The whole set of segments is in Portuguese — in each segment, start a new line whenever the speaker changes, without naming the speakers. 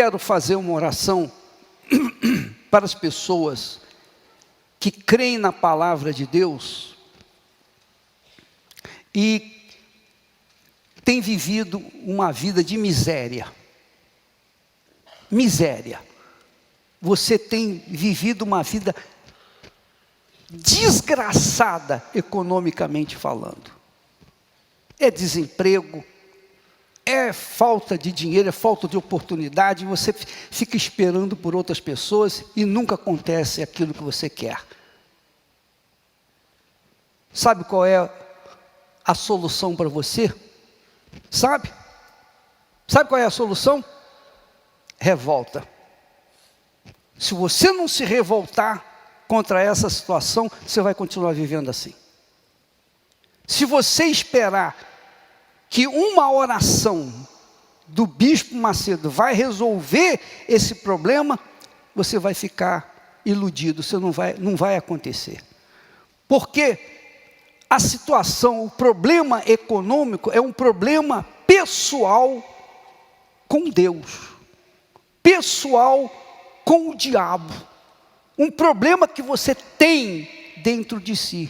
Quero fazer uma oração para as pessoas que creem na palavra de Deus e têm vivido uma vida de miséria. Miséria. Você tem vivido uma vida desgraçada, economicamente falando. É desemprego, é falta de dinheiro, é falta de oportunidade, você fica esperando por outras pessoas e nunca acontece aquilo que você quer. Sabe qual é a solução para você? Sabe? Sabe qual é a solução? Revolta. Se você não se revoltar contra essa situação, você vai continuar vivendo assim. Se você esperar que uma oração do Bispo Macedo vai resolver esse problema, você vai ficar iludido, não vai acontecer. Porque a situação, o problema econômico é um problema pessoal com Deus, pessoal com o diabo, um problema que você tem dentro de si.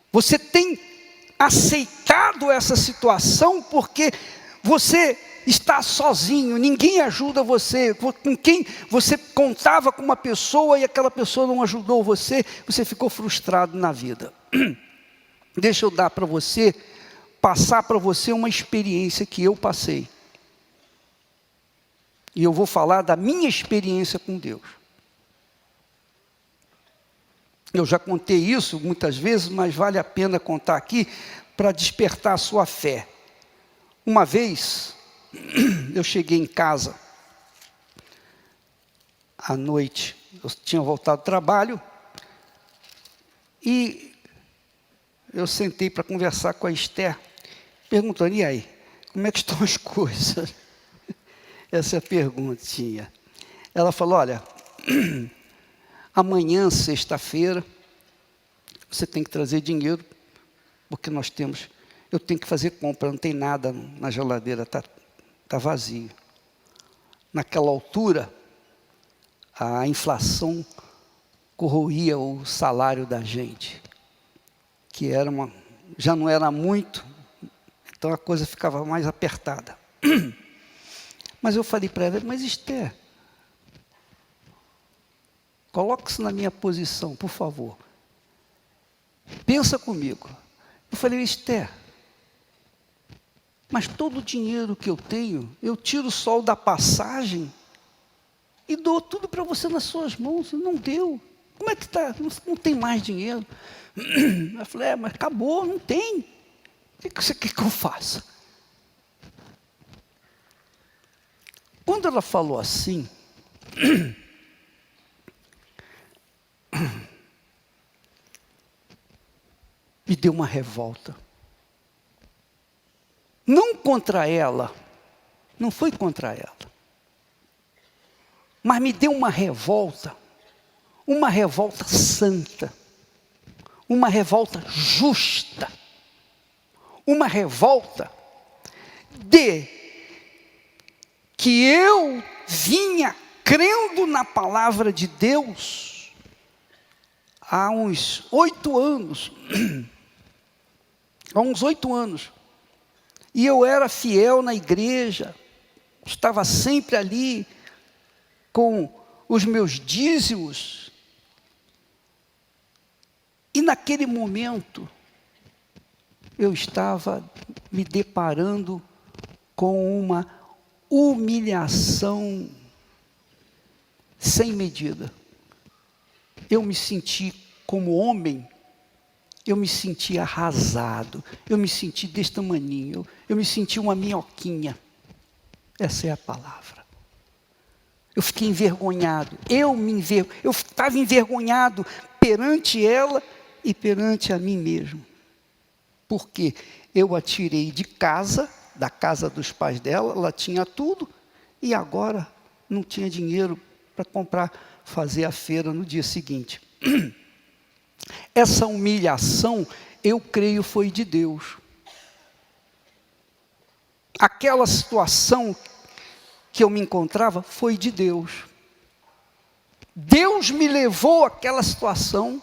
Você tem aceitado essa situação porque você está sozinho, ninguém ajuda você, com quem você contava com uma pessoa e aquela pessoa não ajudou você, você ficou frustrado na vida. Deixa eu dar para você, passar para você uma experiência que eu passei. E eu vou falar da minha experiência com Deus. Eu já contei isso muitas vezes, mas vale a pena contar aqui para despertar a sua fé. Uma vez, eu cheguei em casa, à noite, eu tinha voltado do trabalho, e eu sentei para conversar com a Esther, perguntando, e aí, como é que estão as coisas? Essa é a perguntinha. Ela falou, olha, amanhã, sexta-feira, você tem que trazer dinheiro, porque eu tenho que fazer compra, não tem nada na geladeira, tá vazio. Naquela altura, a inflação corroía o salário da gente, que já não era muito, então a coisa ficava mais apertada. Mas eu falei para ela, mas Esther, coloque-se na minha posição, por favor. Pensa comigo. Eu falei, Esther, mas todo o dinheiro que eu tenho, eu tiro só o da passagem e dou tudo para você nas suas mãos. Não deu. Como é que está? Não tem mais dinheiro. Eu falei, mas acabou, não tem. O que você quer que eu faça? Quando ela falou assim, me deu uma revolta. Não contra ela, não foi contra ela, mas me deu uma revolta santa, uma revolta justa, uma revolta de que eu vinha crendo na palavra de Deus há uns 8 anos, e eu era fiel na igreja, estava sempre ali com os meus dízimos, e naquele momento eu estava me deparando com uma humilhação sem medida. Eu me senti como homem, eu me senti arrasado, eu me senti deste tamaninho, eu me senti uma minhoquinha. Essa é a palavra. Eu fiquei envergonhado, eu estava envergonhado perante ela e perante a mim mesmo. Porque eu a tirei de casa, da casa dos pais dela, ela tinha tudo, e agora não tinha dinheiro para comprar, fazer a feira no dia seguinte. Essa humilhação, eu creio, foi de Deus. Aquela situação que eu me encontrava foi de Deus. Deus me levou àquela situação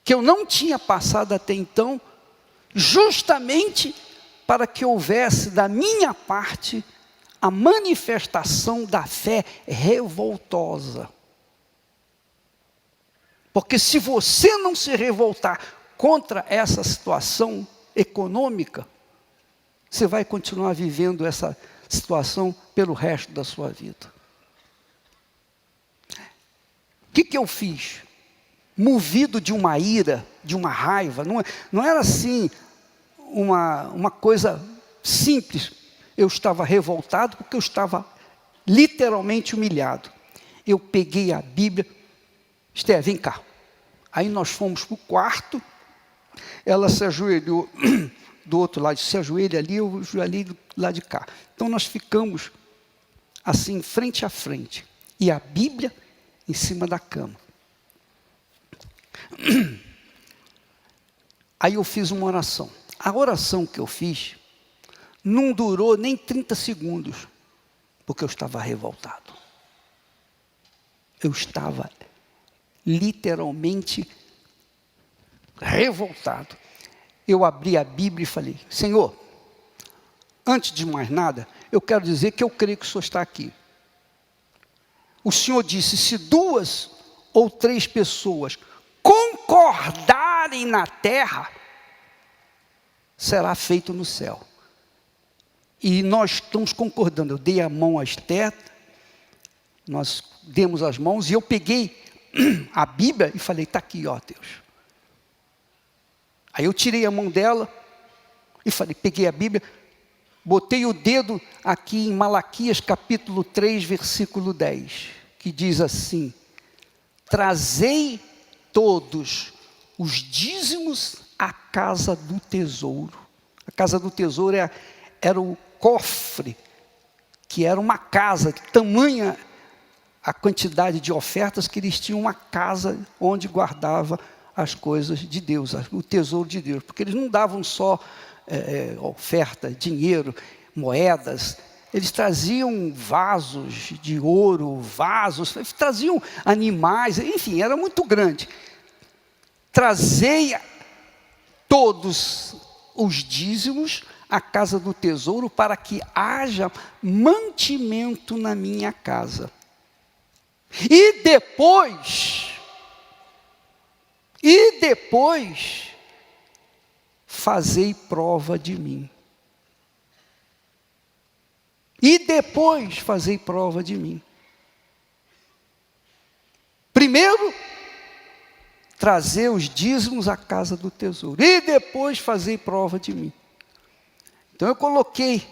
que eu não tinha passado até então, justamente para que houvesse da minha parte a manifestação da fé revoltosa. Porque se você não se revoltar contra essa situação econômica, você vai continuar vivendo essa situação pelo resto da sua vida. O que eu fiz? Movido de uma ira, de uma raiva, não era assim uma coisa simples. Eu estava revoltado porque eu estava literalmente humilhado. Eu peguei a Bíblia, Esther, vem cá. Aí nós fomos para o quarto, ela se ajoelhou do outro lado, se ajoelha ali, eu ajoelhei do lado de cá. Então nós ficamos assim, frente a frente, e a Bíblia em cima da cama. Aí eu fiz uma oração. A oração que eu fiz não durou nem 30 segundos, porque eu estava revoltado. Eu estava literalmente revoltado. Eu abri a Bíblia e falei, Senhor, antes de mais nada, eu quero dizer que eu creio que o Senhor está aqui. O Senhor disse, se 2 ou 3 pessoas concordarem na terra, será feito no céu. E nós estamos concordando. Eu dei a mão a Esther, nós demos as mãos, e eu peguei a Bíblia e falei, está aqui, ó Deus. Aí eu tirei a mão dela e falei, peguei a Bíblia, botei o dedo aqui em Malaquias capítulo 3, versículo 10, que diz assim, trazei todos os dízimos à casa do tesouro. A casa do tesouro era o cofre, que era uma casa, tamanha a quantidade de ofertas que eles tinham, uma casa onde guardava as coisas de Deus, o tesouro de Deus, porque eles não davam só oferta, dinheiro, moedas, eles traziam vasos de ouro, traziam animais, enfim, era muito grande. Trazei todos os dízimos à casa do tesouro para que haja mantimento na minha casa. E depois, fazei prova de mim. E depois fazei prova de mim. Primeiro, trazer os dízimos à casa do tesouro. E depois fazei prova de mim. Então eu coloquei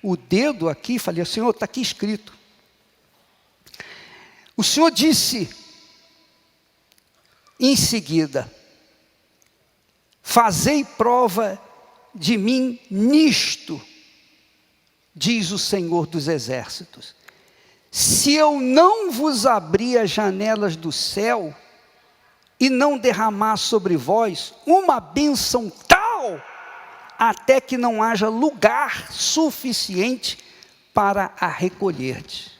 o dedo aqui e falei, Senhor, está aqui escrito. O Senhor disse em seguida, fazei prova de mim nisto, diz o Senhor dos Exércitos. Se eu não vos abrir as janelas do céu e não derramar sobre vós uma bênção tal, até que não haja lugar suficiente para a recolher-te.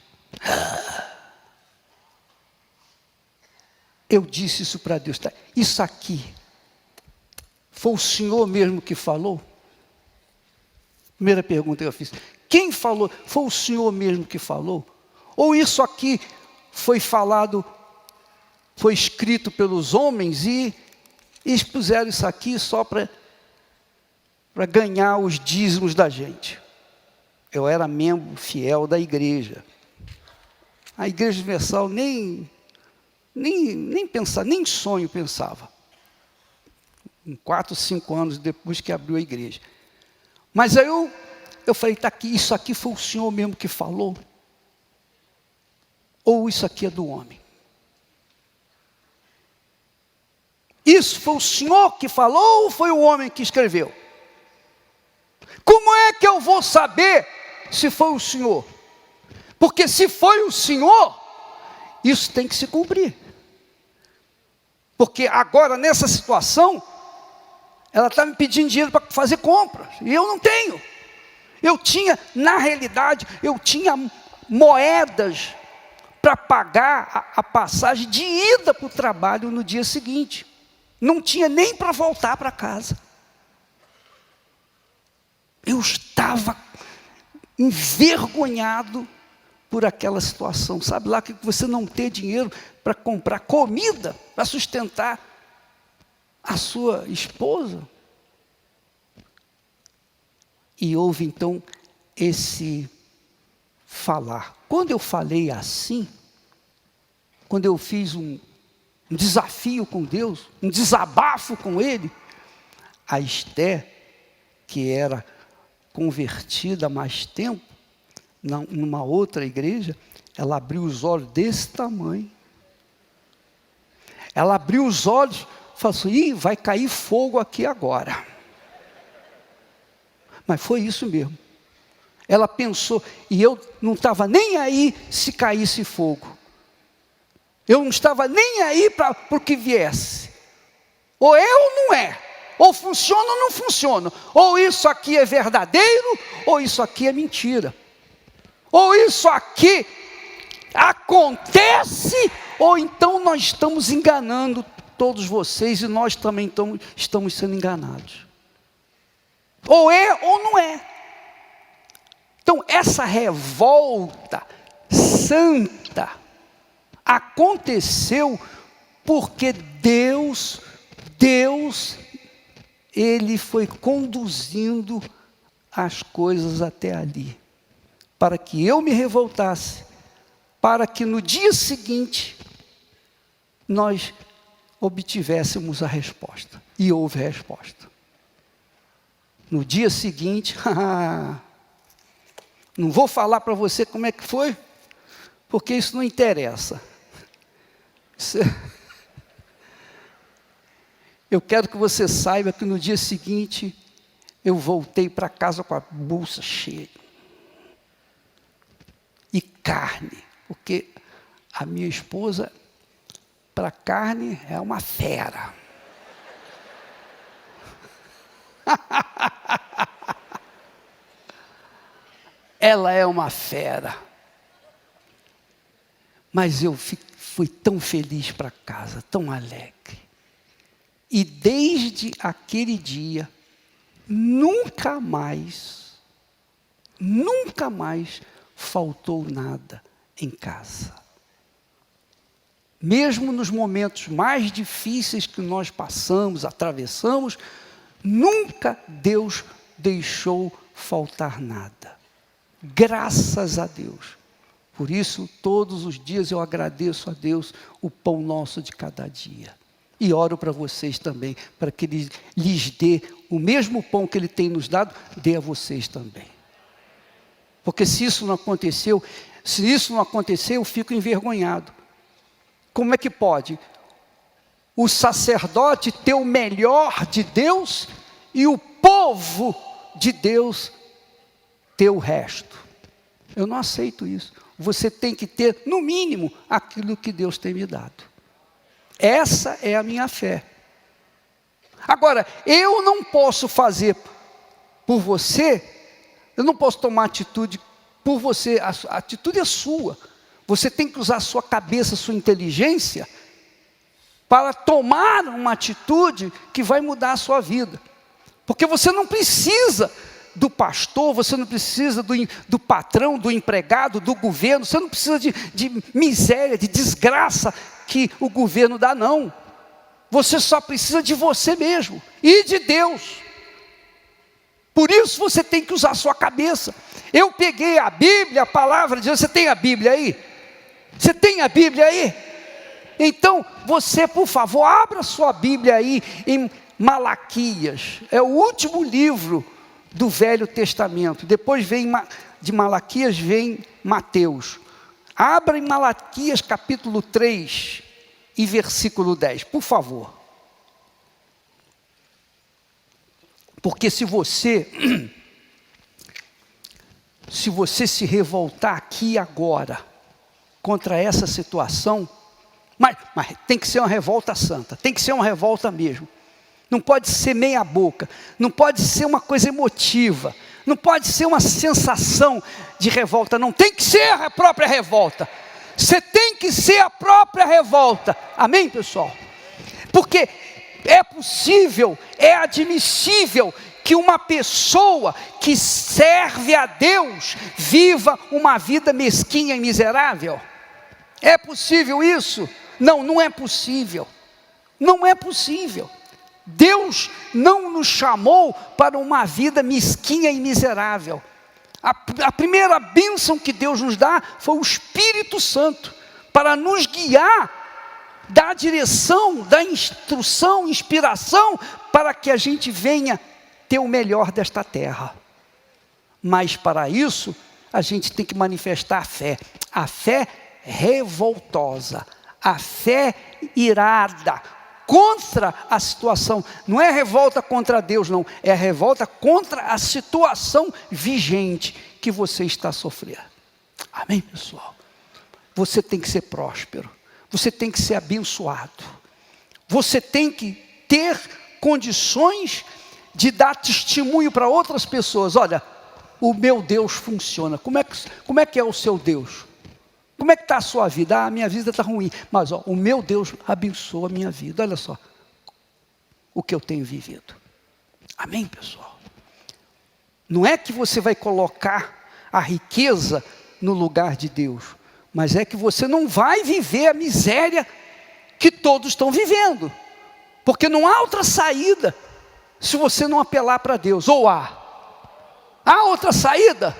Eu disse isso para Deus, tá? Isso aqui, foi o Senhor mesmo que falou? Primeira pergunta que eu fiz. Quem falou? Foi o Senhor mesmo que falou? Ou isso aqui foi falado, foi escrito pelos homens e eles puseram isso aqui só para ganhar os dízimos da gente? Eu era membro fiel da igreja. A Igreja Universal nem pensava, nem sonho pensava. 4, 5 anos depois que abriu a igreja. Mas aí eu falei, tá aqui, isso aqui foi o Senhor mesmo que falou? Ou isso aqui é do homem? Isso foi o Senhor que falou ou foi o homem que escreveu? Como é que eu vou saber se foi o Senhor? Porque se foi o Senhor, isso tem que se cumprir. Porque agora, nessa situação, ela está me pedindo dinheiro para fazer compras, e eu não tenho. Na realidade, eu tinha moedas para pagar a passagem de ida para o trabalho no dia seguinte. Não tinha nem para voltar para casa. Eu estava envergonhado por aquela situação. Sabe lá que você não ter dinheiro para comprar comida, para sustentar a sua esposa? E houve então esse falar. Quando eu falei assim, quando eu fiz um desafio com Deus, um desabafo com Ele, a Esther, que era convertida há mais tempo, numa outra igreja, ela abriu os olhos desse tamanho. Ela abriu os olhos e falou assim: vai cair fogo aqui agora. Mas foi isso mesmo. Ela pensou, e eu não estava nem aí se caísse fogo. Eu não estava nem aí para o que viesse. Ou é ou não é. Ou funciona ou não funciona. Ou isso aqui é verdadeiro, ou isso aqui é mentira. Ou isso aqui acontece, ou então nós estamos enganando todos vocês e nós também estamos sendo enganados. Ou é ou não é. Então essa revolta santa aconteceu porque Deus, Ele foi conduzindo as coisas até ali, para que eu me revoltasse, para que no dia seguinte nós obtivéssemos a resposta. E houve a resposta. No dia seguinte, não vou falar para você como é que foi, porque isso não interessa. Eu quero que você saiba que no dia seguinte, eu voltei para casa com a bolsa cheia. E carne, porque a minha esposa, para carne, é uma fera. Ela é uma fera. Mas eu fui tão feliz para casa, tão alegre. E desde aquele dia, nunca mais faltou nada em casa. Mesmo nos momentos mais difíceis que nós passamos, atravessamos, nunca Deus deixou faltar nada. Graças a Deus. Por isso, todos os dias eu agradeço a Deus o pão nosso de cada dia. E oro para vocês também, para que Ele lhes dê o mesmo pão que Ele tem nos dado, dê a vocês também. Porque se isso não aconteceu, eu fico envergonhado. Como é que pode o sacerdote ter o melhor de Deus e o povo de Deus ter o resto? Eu não aceito isso. Você tem que ter, no mínimo, aquilo que Deus tem me dado. Essa é a minha fé. Agora, eu não posso fazer por você, eu não posso tomar atitude por você, a atitude é sua. Você tem que usar a sua cabeça, a sua inteligência, para tomar uma atitude que vai mudar a sua vida. Porque você não precisa do pastor, você não precisa do patrão, do empregado, do governo, você não precisa de miséria, de desgraça que o governo dá, não. Você só precisa de você mesmo e de Deus. Por isso você tem que usar a sua cabeça. Eu peguei a Bíblia, a palavra de Deus. Você tem a Bíblia aí? Você tem a Bíblia aí? Então você, por favor, abra sua Bíblia aí em Malaquias. É o último livro do Velho Testamento. Depois de Malaquias vem Mateus. Abra em Malaquias capítulo 3 e versículo 10, por favor. Porque se você se revoltar aqui e agora contra essa situação, mas tem que ser uma revolta santa, tem que ser uma revolta mesmo. Não pode ser meia boca, não pode ser uma coisa emotiva, Não pode ser uma sensação de revolta, não. Tem que ser a própria revolta. Você tem que ser a própria revolta. Amém, pessoal? Porque é possível, é admissível que uma pessoa que serve a Deus viva uma vida mesquinha e miserável. É possível isso? Não, não é possível. Não é possível. Deus não nos chamou para uma vida mesquinha e miserável. A primeira bênção que Deus nos dá foi o Espírito Santo, para nos guiar, dar direção, dar instrução, inspiração, para que a gente venha ter o melhor desta terra. Mas para isso, a gente tem que manifestar a fé revoltosa, a fé irada, contra a situação. Não é revolta contra Deus, não, é revolta contra a situação vigente que você está sofrendo. Amém, pessoal? Você tem que ser próspero, você tem que ser abençoado, você tem que ter condições de dar testemunho para outras pessoas. Olha, o meu Deus funciona. Como é que é o seu Deus? Como é que está a sua vida? A minha vida está ruim, mas o meu Deus abençoa a minha vida. Olha só o que eu tenho vivido. Amém, pessoal? Não é que você vai colocar a riqueza no lugar de Deus, mas é que você não vai viver a miséria que todos estão vivendo, porque não há outra saída se você não apelar para Deus. Ou há outra saída?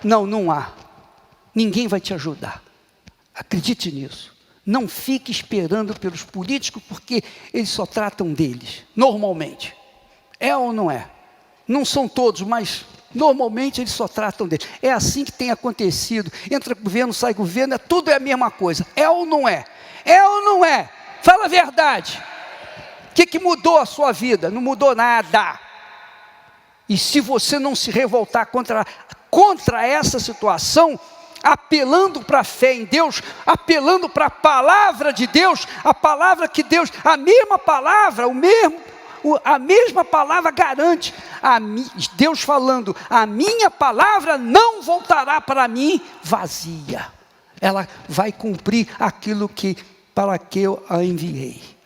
Não, não há. Ninguém vai te ajudar. Acredite nisso. Não fique esperando pelos políticos, porque eles só tratam deles, normalmente. É ou não é? Não são todos, mas normalmente eles só tratam deles. É assim que tem acontecido. Entra governo, sai governo, tudo é a mesma coisa. É ou não é? É ou não é? Fala a verdade. O que mudou a sua vida? Não mudou nada. E se você não se revoltar contra essa situação, apelando para a fé em Deus, apelando para a palavra de Deus, a palavra que Deus, a mesma palavra, a mesma palavra garante, Deus falando, a minha palavra não voltará para mim vazia, ela vai cumprir aquilo para que eu a enviei.